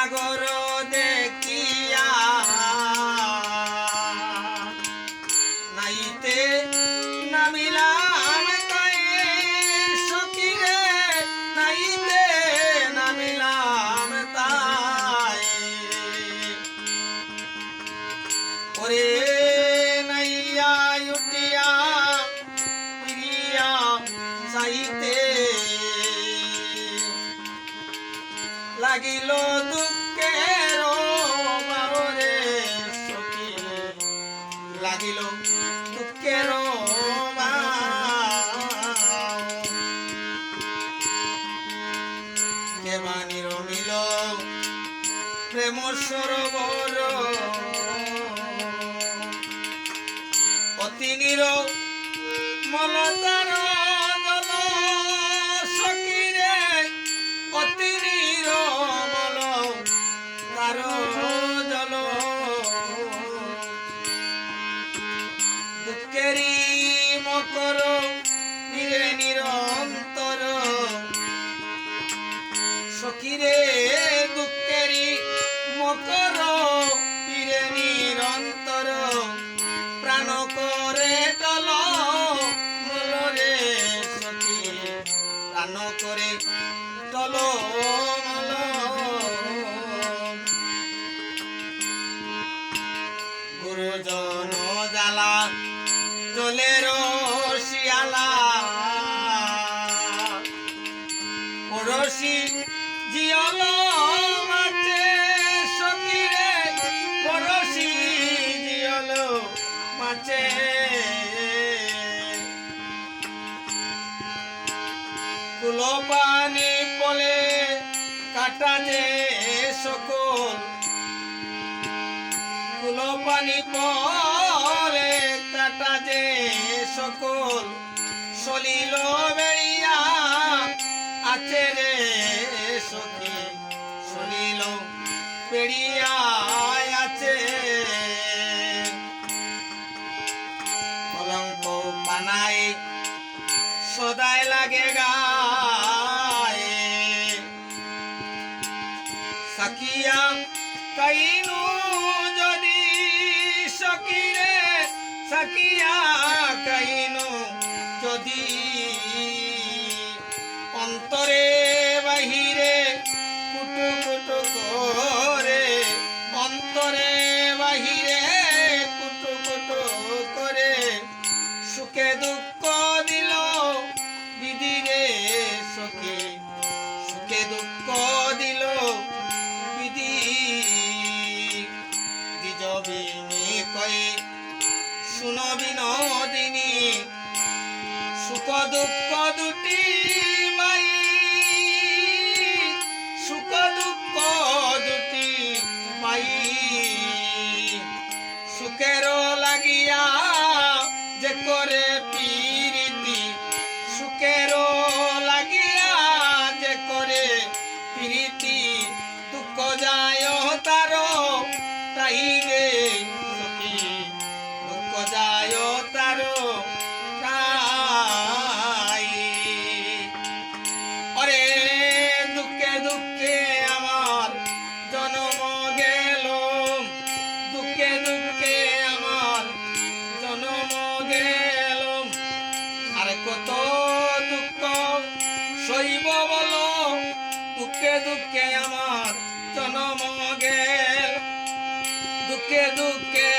সাগর দেখিয়া নাইতে নামিলাম তাই সখী রে নাইতে নামিলাম তাই ওরে নাইয়া উঠিয়া ফিরিয়া যাইতে লাগিল দুঃখের বাবরে সখী লাগিল দুঃখের কেবানি রমিল প্রেম সরোবর অতি নির মলতার জল সখী রে অতি নিরমল তার জল দুঃখেরি মকর নিরে নিরন্তর সখী রে দুঃখেরি মকর নিরে নিরন্তর প্রাণ করে টল মলরে সখী প্রাণ করে টল মল গুরুজন জ্বালা জলের শিয়ালা পড়শি জিয়ল মাছে সখী রে পড়শি জিয়ল মাছে কুলো পানি পলে কাটা যে সকল কুলো পানি পলে কাটা যে সকল সলিল বেড়িয়া আছে রে সখী সলিল বেড়িয়া আছে কলঙ্ক পানায় সদাই লাগে গায়ে সাকিয়া কাইনু যদি সখী রে সাকিয়া কাইনু যদি অন্তরে বাহিরে কুটু কুটু করে অন্তরে বাহিরে কুটু কুটু করে সুখে দুঃখ দিল দিদি রে সখী সুখে দুঃখ দিল দিদি দ্বিজবিনী কই শুনো বিনোদিনী সুখ দুঃখ দুটি মাই সুখ দুঃখ দুটি মাই সুখের লাগিয়া যে করে প্রীতি সুখের লাগিয়া যে করে প্রীতি দুঃখ যায় তার তাই রে সখী দুঃখ যায় তার তাই অরে দুঃখে দুঃখে আমার জন্ম গেল দুঃখে দুঃখে আমার জন্ম গেল আর কত দুঃখ সইব বলো দুঃখে দুঃখে আমার জন্ম গেল দুঃখে দুঃখে